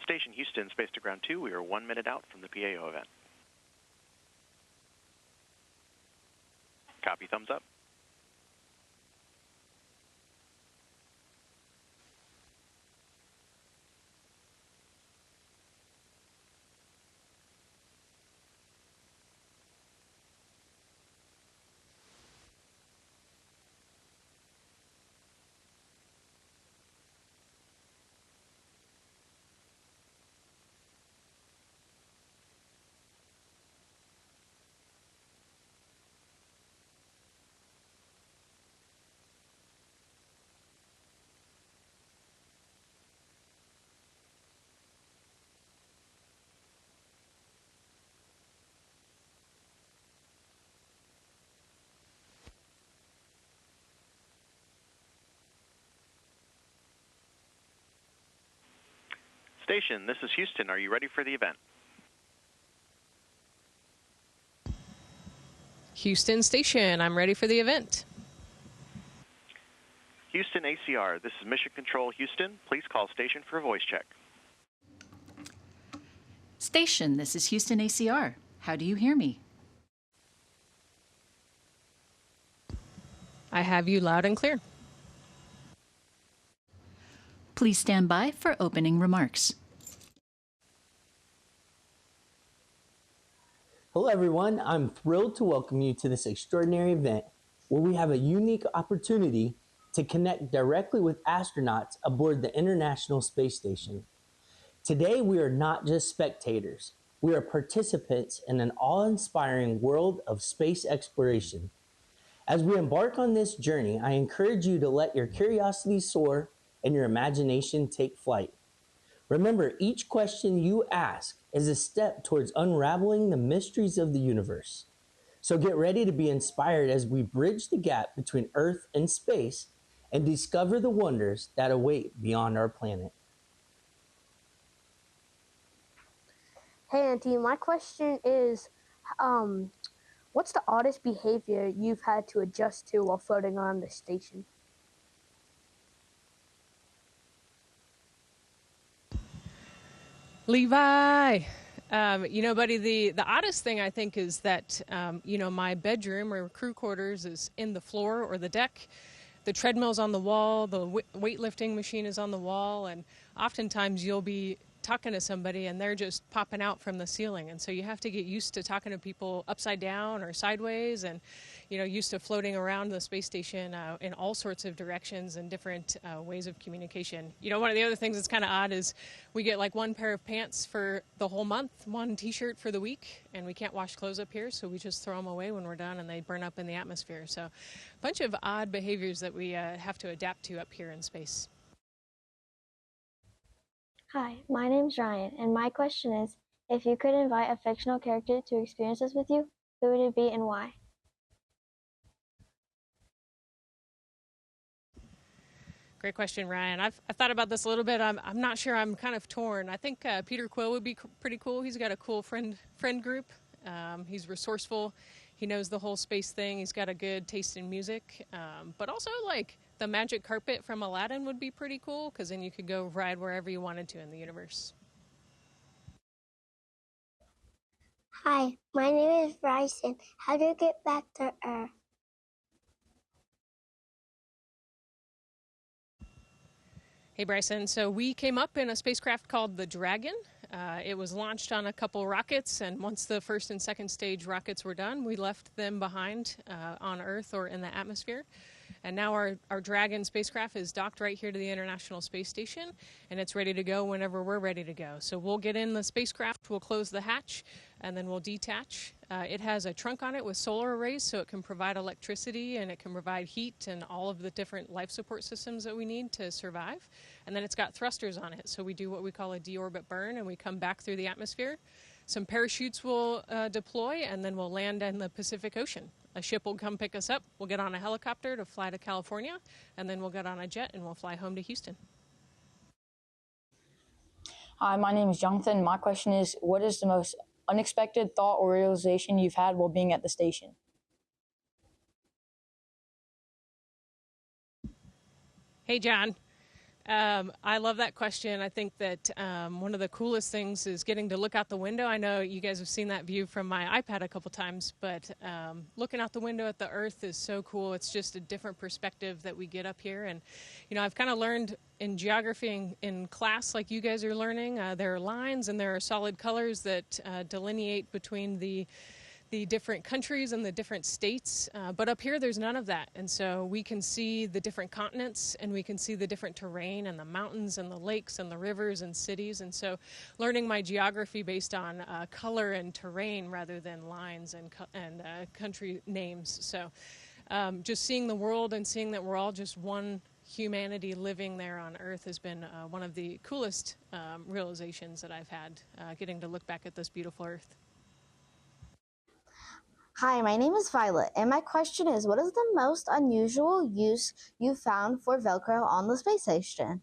Station Houston, Space to Ground 2. We are 1 minute out from the PAO event. Copy, thumbs up. Station, this is Houston. Are you ready for the event? Houston Station, I'm ready for the event. Houston ACR, this is Mission Control Houston. Please call station for a voice check. Station, this is Houston ACR. How do you hear me? I have you loud and clear. Please stand by for opening remarks. Hello everyone, I'm thrilled to welcome you to this extraordinary event where we have a unique opportunity to connect directly with astronauts aboard the International Space Station. Today we are not just spectators, we are participants in an awe-inspiring world of space exploration. As we embark on this journey, I encourage you to let your curiosity soar and your imagination take flight. Remember, each question you ask is a step towards unraveling the mysteries of the universe. So get ready to be inspired as we bridge the gap between Earth and space and discover the wonders that await beyond our planet. Hey Auntie, my question is, what's the oddest behavior you've had to adjust to while floating around the station? Levi! Buddy, the oddest thing I think is that, my bedroom or crew quarters is in the floor or the deck. The treadmill's on the wall, the weightlifting machine is on the wall, and oftentimes you'll be talking to somebody and they're just popping out from the ceiling. And so you have to get used to talking to people upside down or sideways and, used to floating around the space station in all sorts of directions and different ways of communication. One of the other things that's kind of odd is we get like one pair of pants for the whole month, one t-shirt for the week, and we can't wash clothes up here, so we just throw them away when we're done and they burn up in the atmosphere. So a bunch of odd behaviors that we have to adapt to up here in space. Hi, my name's Ryan, and my question is, if you could invite a fictional character to experience this with you, who would it be and why? Great question, Ryan. I've thought about this a little bit. I'm not sure. I'm kind of torn. I think Peter Quill would be pretty cool. He's got a cool friend group. He's resourceful. He knows the whole space thing. He's got a good taste in music. But also, the magic carpet from Aladdin would be pretty cool, because then you could go ride wherever you wanted to in the universe. Hi, my name is Bryson. How do you get back to Earth? Hey, Bryson. So we came up in a spacecraft called the Dragon. It was launched on a couple rockets, and once the first and second stage rockets were done, we left them behind on Earth or in the atmosphere. And now our Dragon spacecraft is docked right here to the International Space Station, and it's ready to go whenever we're ready to go. So we'll get in the spacecraft, we'll close the hatch, and then we'll detach. It has a trunk on it with solar arrays, so it can provide electricity and it can provide heat and all of the different life support systems that we need to survive. And then it's got thrusters on it, so we do what we call a deorbit burn, and we come back through the atmosphere. Some parachutes will deploy, and then we'll land in the Pacific Ocean. A ship will come pick us up. We'll get on a helicopter to fly to California, and then we'll get on a jet and we'll fly home to Houston. Hi, my name is Jonathan. My question is, what is the most unexpected thought or realization you've had while being at the station? Hey, John. I love that question. I think that one of the coolest things is getting to look out the window. I know you guys have seen that view from my iPad a couple times, but looking out the window at the Earth is so cool. It's just a different perspective that we get up here. And, you know, I've kind of learned in geography in class, like you guys are learning, there are lines and there are solid colors that delineate between the different countries and the different states, but up here there's none of that. And so we can see the different continents, and we can see the different terrain and the mountains and the lakes and the rivers and cities. And so learning my geography based on color and terrain rather than lines and country names. So just seeing the world and seeing that we're all just one humanity living there on Earth has been one of the coolest realizations that I've had, getting to look back at this beautiful Earth. Hi, my name is Violet, and my question is, what is the most unusual use you found for Velcro on the space station?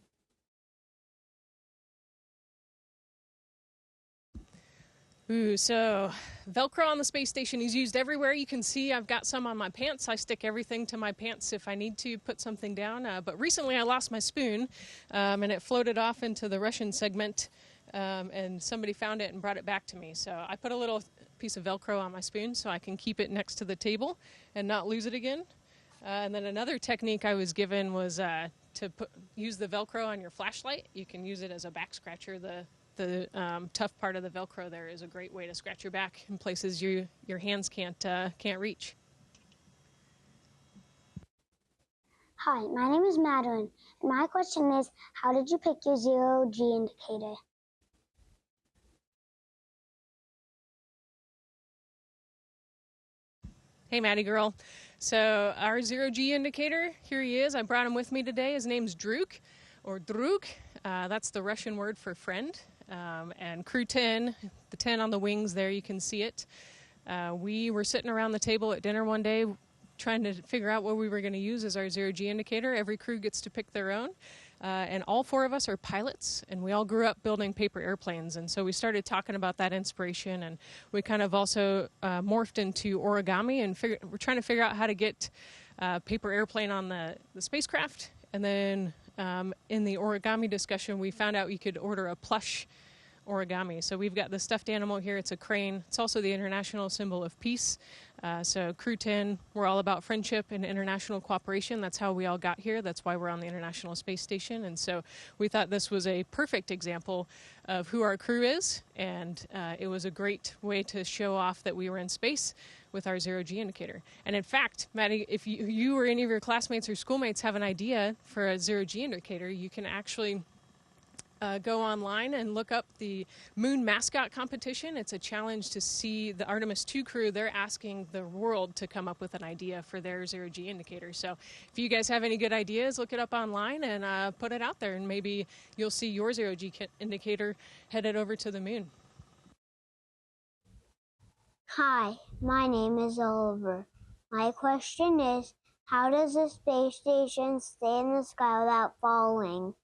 So Velcro on the space station is used everywhere. You can see I've got some on my pants. I stick everything to my pants if I need to put something down. But recently I lost my spoon, and it floated off into the Russian segment, and somebody found it and brought it back to me. So I put a little piece of Velcro on my spoon so I can keep it next to the table and not lose it again. And then another technique I was given was to use the Velcro on your flashlight. You can use it as a back scratcher. The tough part of the Velcro there is a great way to scratch your back in places your hands can't reach. Hi, my name is Madeline. My question is, how did you pick your zero-G indicator? Hey, Maddie girl. So our zero-G indicator, here he is. I brought him with me today. His name's Druk, or Druk. That's the Russian word for friend. And crew 10, the 10 on the wings there, you can see it. We were sitting around the table at dinner one day trying to figure out what we were going to use as our zero-G indicator. Every crew gets to pick their own. And all four of us are pilots, and we all grew up building paper airplanes. And so we started talking about that inspiration, and we kind of also morphed into origami, and we're trying to figure out how to get paper airplane on the spacecraft. And then in the origami discussion, we found out you could order a plush origami. So we've got the stuffed animal here. It's a crane. It's also the international symbol of peace. So Crew 10, we're all about friendship and international cooperation. That's how we all got here. That's why we're on the International Space Station. And so we thought this was a perfect example of who our crew is. And it was a great way to show off that we were in space with our zero-G indicator. And in fact, Maddie, if you or any of your classmates or schoolmates have an idea for a zero-G indicator, you can actually go online and look up the Moon Mascot Competition. It's a challenge to see the Artemis 2 crew. They're asking the world to come up with an idea for their zero-G indicator. So if you guys have any good ideas, look it up online and put it out there, and maybe you'll see your zero-G indicator headed over to the moon. Hi, my name is Oliver. My question is, how does the space station stay in the sky without falling?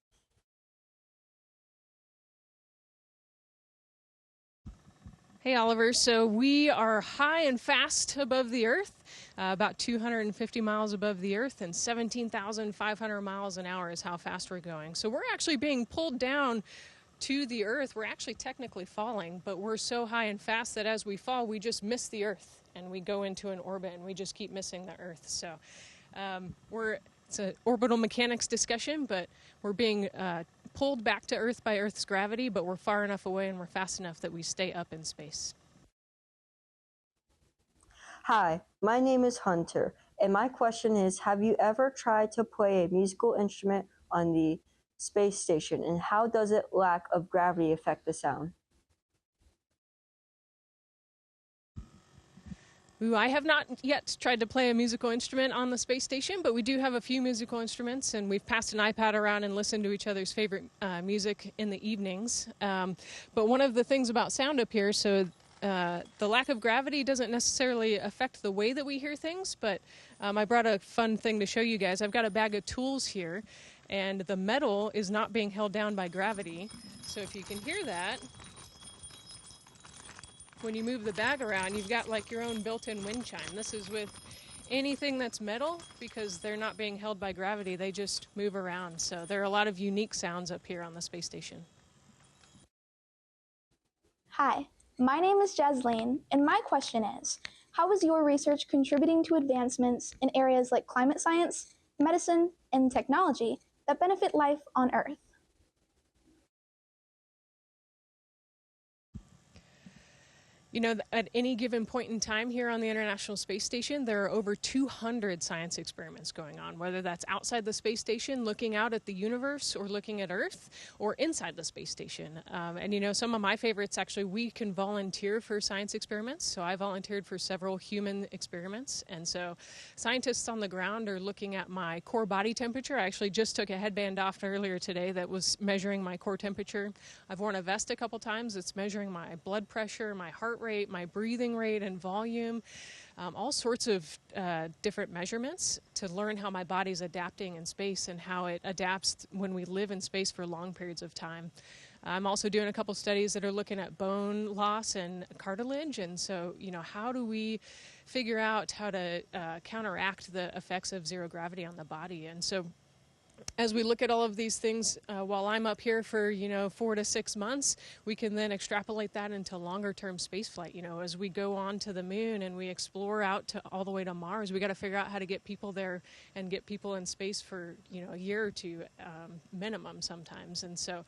Hey, Oliver. So we are high and fast above the Earth, about 250 miles above the Earth, and 17,500 miles an hour is how fast we're going. So we're actually being pulled down to the Earth. We're actually technically falling, but we're so high and fast that as we fall, we just miss the Earth, and we go into an orbit, and we just keep missing the Earth. So it's an orbital mechanics discussion, but we're being pulled back to Earth by Earth's gravity, but we're far enough away and we're fast enough that we stay up in space. Hi, my name is Hunter, and my question is, have you ever tried to play a musical instrument on the space station, and how does it lack of gravity affect the sound? I have not yet tried to play a musical instrument on the space station, but we do have a few musical instruments, and we've passed an iPad around and listened to each other's favorite music in the evenings. But one of the things about sound up here, so the lack of gravity doesn't necessarily affect the way that we hear things, but I brought a fun thing to show you guys. I've got a bag of tools here, and the metal is not being held down by gravity. So if you can hear that, when you move the bag around, you've got like your own built-in wind chime. This is with anything that's metal, because they're not being held by gravity, they just move around. So there are a lot of unique sounds up here on the space station. Hi, my name is Jasleen, and my question is, how is your research contributing to advancements in areas like climate science, medicine, and technology that benefit life on Earth? You know, at any given point in time here on the International Space Station, there are over 200 science experiments going on, whether that's outside the space station, looking out at the universe, or looking at Earth, or inside the space station. And you know, some of my favorites, actually, we can volunteer for science experiments. So I volunteered for several human experiments. And so scientists on the ground are looking at my core body temperature. I actually just took a headband off earlier today that was measuring my core temperature. I've worn a vest a couple times. It's measuring my blood pressure, my heart rate, my breathing rate and volume, all sorts of different measurements to learn how my body's adapting in space and how it adapts when we live in space for long periods of time. I'm also doing a couple studies that are looking at bone loss and cartilage, and so, you know, how do we figure out how to counteract the effects of zero gravity on the body? And so as we look at all of these things, while I'm up here for, you know, 4 to 6 months, we can then extrapolate that into longer-term spaceflight. You know, as we go on to the moon and we explore out to all the way to Mars, we got to figure out how to get people there and get people in space for, you know, a year or two minimum sometimes. And so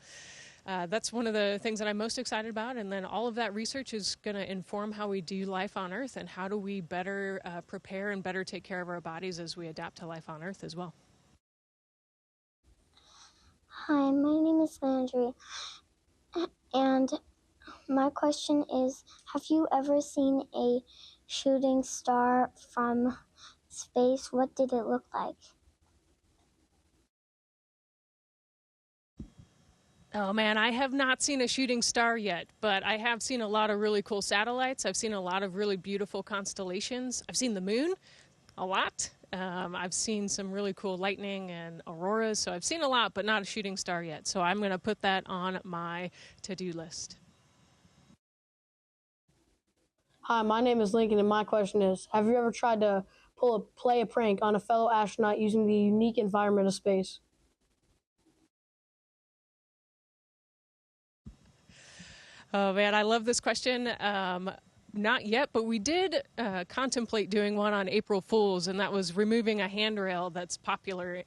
that's one of the things that I'm most excited about. And then all of that research is going to inform how we do life on Earth and how do we better prepare and better take care of our bodies as we adapt to life on Earth as well. Hi, my name is Landry, and my question is, have you ever seen a shooting star from space? What did it look like? Oh man, I have not seen a shooting star yet, but I have seen a lot of really cool satellites. I've seen a lot of really beautiful constellations. I've seen the moon a lot. I've seen some really cool lightning and auroras, so I've seen a lot, but not a shooting star yet. So I'm going to put that on my to-do list. Hi, my name is Lincoln, and my question is, have you ever tried to play a prank on a fellow astronaut using the unique environment of space? Oh man, I love this question. Not yet, but we did contemplate doing one on April Fools, and that was removing a handrail that's popular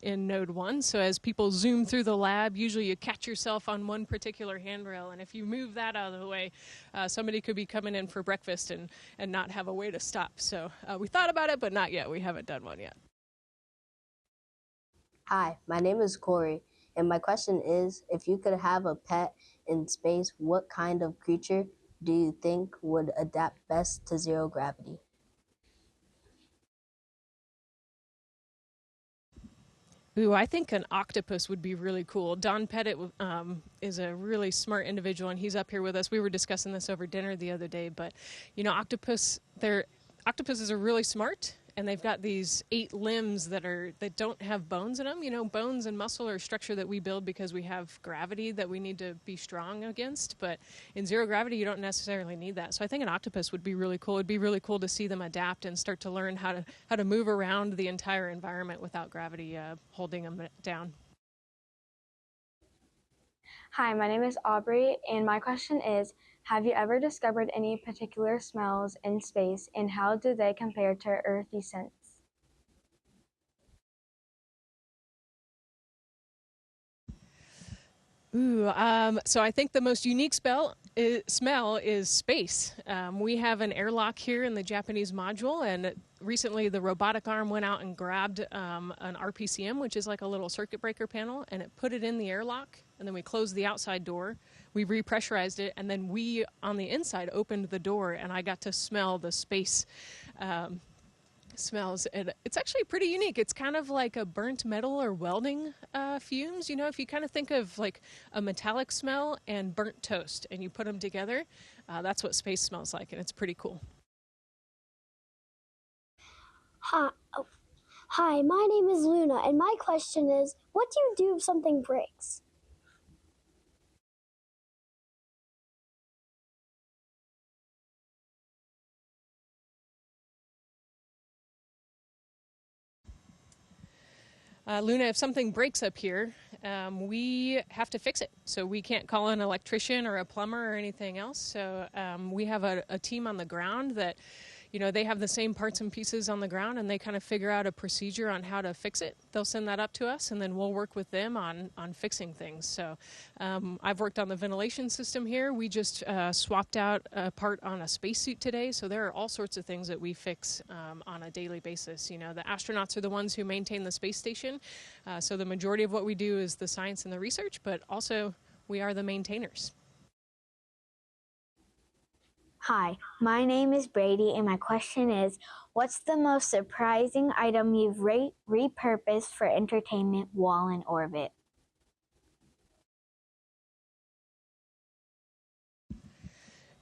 in Node 1. So as people zoom through the lab, usually you catch yourself on one particular handrail, and if you move that out of the way, somebody could be coming in for breakfast and not have a way to stop. So we thought about it, but not yet. We haven't done one yet. Hi, my name is Corey, and my question is, if you could have a pet in space, what kind of creature do you think would adapt best to zero gravity? Ooh, I think an octopus would be really cool. Don Pettit is a really smart individual, and he's up here with us. We were discussing this over dinner the other day, but, you know, octopuses are really smart, and they've got these 8 limbs that don't have bones in them. You know, bones and muscle are a structure that we build because we have gravity that we need to be strong against, but in zero gravity, you don't necessarily need that. So I think an octopus would be really cool. It'd be really cool to see them adapt and start to learn how to move around the entire environment without gravity holding them down. Hi, my name is Aubrey, and my question is, have you ever discovered any particular smells in space, and how do they compare to earthy scents? Ooh, so I think the most unique smell is space. We have an airlock here in the Japanese module, and recently the robotic arm went out and grabbed an RPCM, which is like a little circuit breaker panel, and it put it in the airlock, and then we closed the outside door. We repressurized it, and then we, on the inside, opened the door, and I got to smell the space smells. And it's actually pretty unique. It's kind of like a burnt metal or welding fumes. You know, if you kind of think of like a metallic smell and burnt toast, and you put them together, that's what space smells like, and it's pretty cool. Hi, my name is Luna, and my question is, what do you do if something breaks? Luna, if something breaks up here, we have to fix it. So we can't call an electrician or a plumber or anything else. So we have a team on the ground that, they have the same parts and pieces on the ground, and they kind of figure out a procedure on how to fix it. They'll send that up to us, and then we'll work with them on fixing things. So I've worked on the ventilation system here. We just swapped out a part on a spacesuit today. So there are all sorts of things that we fix on a daily basis. The astronauts are the ones who maintain the space station. So the majority of what we do is the science and the research, but also we are the maintainers. Hi, my name is Brady, and my question is, what's the most surprising item you've repurposed for entertainment while in orbit?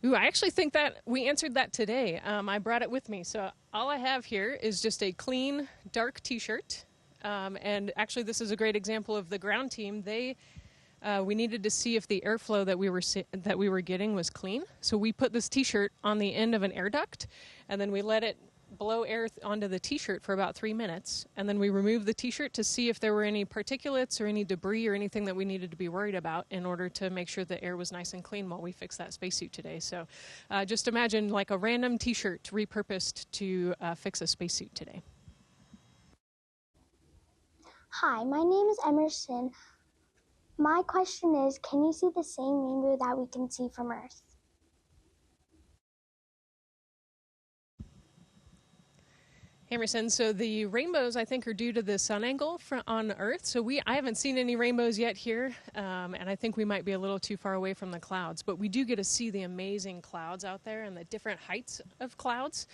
Ooh, I actually think that we answered that today. I brought it with me. So all I have here is just a clean, dark t-shirt. And actually, this is a great example of the ground team. We needed to see if the airflow that we were getting was clean. So we put this t-shirt on the end of an air duct, and then we let it blow air onto the t-shirt for about 3 minutes. And then we removed the t-shirt to see if there were any particulates or any debris or anything that we needed to be worried about in order to make sure the air was nice and clean while we fixed that spacesuit today. So just imagine like a random t-shirt repurposed to fix a spacesuit today. Hi, my name is Emerson. My question is, can you see the same rainbow that we can see from Earth? Emerson, so the rainbows, I think, are due to the sun angle on Earth. So I haven't seen any rainbows yet here, and I think we might be a little too far away from the clouds. But we do get to see the amazing clouds out there and the different heights of clouds.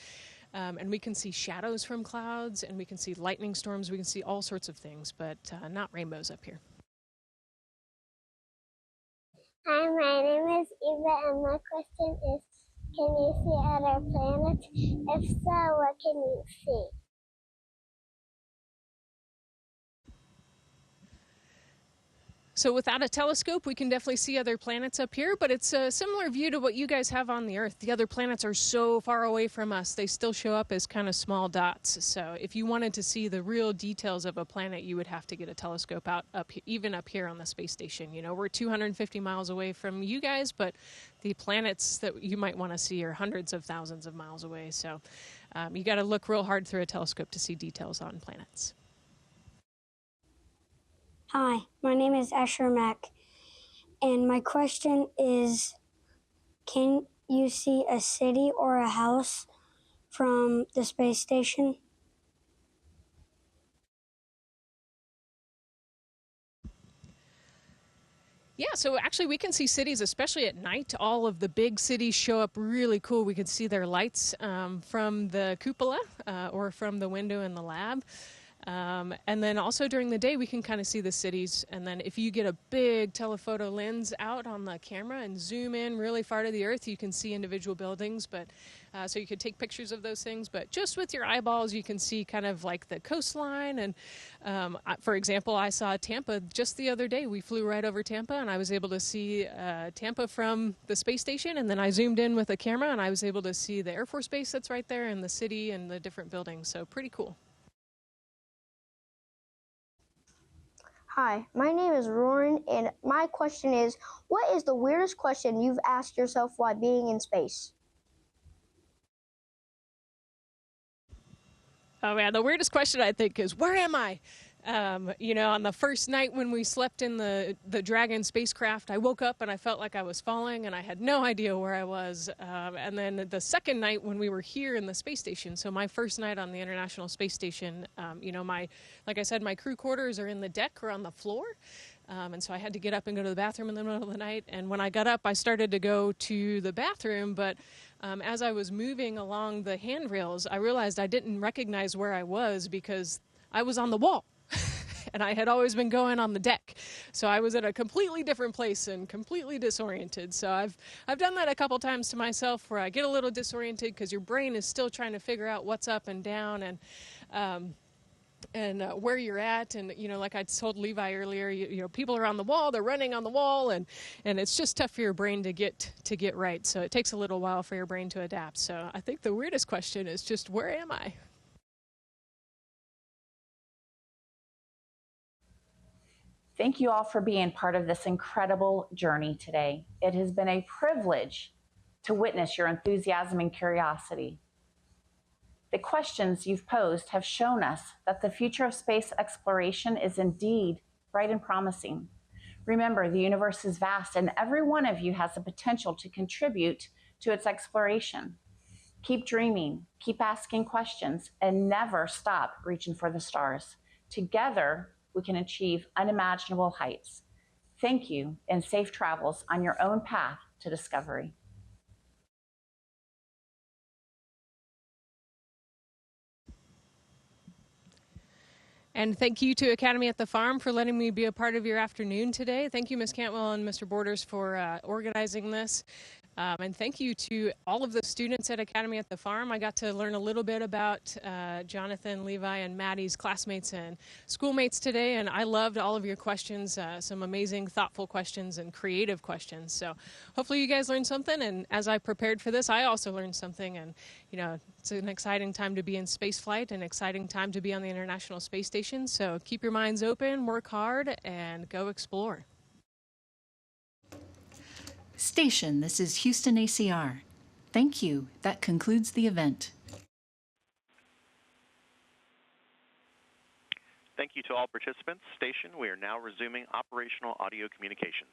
And we can see shadows from clouds, and we can see lightning storms. We can see all sorts of things, but not rainbows up here. Hi, my name is Eva, and my question is, can you see other planets? If so, what can you see? So without a telescope, we can definitely see other planets up here, but it's a similar view to what you guys have on the Earth. The other planets are so far away from us, they still show up as kind of small dots. So if you wanted to see the real details of a planet, you would have to get a telescope out even up here on the space station. We're 250 miles away from you guys, but the planets that you might want to see are hundreds of thousands of miles away. So you got to look real hard through a telescope to see details on planets. Hi, my name is Asher Mack, and my question is, can you see a city or a house from the space station? Yeah, so actually we can see cities, especially at night. All of the big cities show up really cool. We can see their lights from the cupola or from the window in the lab. And then also during the day, we can kind of see the cities. And then if you get a big telephoto lens out on the camera and zoom in really far to the Earth, you can see individual buildings. But so you could take pictures of those things. But just with your eyeballs, you can see kind of like the coastline. And for example, I saw Tampa just the other day. We flew right over Tampa, and I was able to see Tampa from the space station. And then I zoomed in with a camera, and I was able to see the Air Force Base that's right there and the city and the different buildings. So pretty cool. Hi, my name is Roran, and my question is, what is the weirdest question you've asked yourself while being in space? Oh man, the weirdest question I think is, where am I? On the first night when we slept in the Dragon spacecraft, I woke up and I felt like I was falling and I had no idea where I was. And then the second night when we were here in the space station, so my first night on the International Space Station, like I said, my crew quarters are in the deck or on the floor. And so I had to get up and go to the bathroom in the middle of the night. And when I got up, I started to go to the bathroom, but as I was moving along the handrails, I realized I didn't recognize where I was because I was on the wall. And I had always been going on the deck. So I was at a completely different place and completely disoriented. So I've done that a couple times to myself where I get a little disoriented because your brain is still trying to figure out what's up and down and where you're at. And, like I told Levi earlier, people are on the wall, they're running on the wall, and it's just tough for your brain to get right. So it takes a little while for your brain to adapt. So I think the weirdest question is just, where am I? Thank you all for being part of this incredible journey today. It has been a privilege to witness your enthusiasm and curiosity. The questions you've posed have shown us that the future of space exploration is indeed bright and promising. Remember, the universe is vast, and every one of you has the potential to contribute to its exploration. Keep dreaming, keep asking questions, and never stop reaching for the stars. Together, we can achieve unimaginable heights. Thank you, and safe travels on your own path to discovery. And thank you to Academy at the Farm for letting me be a part of your afternoon today. Thank you, Ms. Cantwell and Mr. Borders, for organizing this. And thank you to all of the students at Academy at the Farm. I got to learn a little bit about Jonathan, Levi, and Maddie's classmates and schoolmates today, and I loved all of your questions, some amazing, thoughtful questions and creative questions. So hopefully you guys learned something, and as I prepared for this, I also learned something, and you know, it's an exciting time to be in space flight, an exciting time to be on the International Space Station, so keep your minds open, work hard, and go explore. Station, this is Houston ACR. Thank you. That concludes the event. Thank you to all participants. Station, we are now resuming operational audio communications.